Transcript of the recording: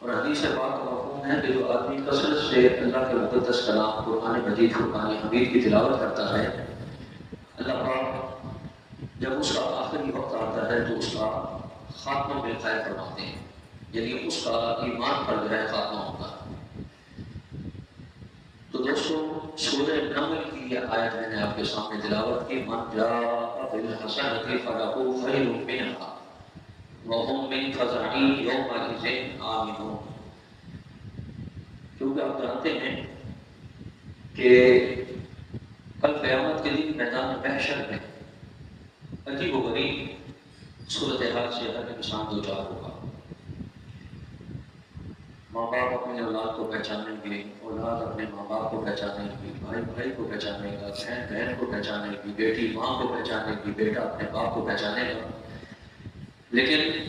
اور حدیث پاک کا مفہوم ہے کہ جو آدمی کثرت سے اللہ کے مقدس کلام قرآن مجید فرقان حمید کی تلاوت کرتا ہے، اللہ پاک جب اس کا آخری وقت آتا ہے تو اس کا خاتمہ میں خیر فرماتے ہیں، یعنی اس کا ایمان پر جو ہے خاتمہ ہوتا ہے۔ تو دوستو سورہ نمل کی یہ آیت میں نے آپ کے سامنے تلاوت کی، من جاء بالحسنۃ فلہ خیر منھا وَهُمْ مِنْ فَزَعٍ يَوْمَئِذٍ آمِنُونَ۔ کیونکہ آپ جانتے ہیں کہ کل قیامت کے دن میدان محشر میں عجیب و غریب صورتحال سے ہر انسان دوچار ہوگا۔ ماں باپ اپنی اولاد کو پہچانیں گے، اولاد اپنے ماں باپ کو پہچانیں گی، بھائی بھائی کو پہچانے گا، بہن بہن کو پہچانے گی، بیٹی ماں کو پہچانے گی، بیٹا اپنے باپ کو پہچانے گا۔ لیکن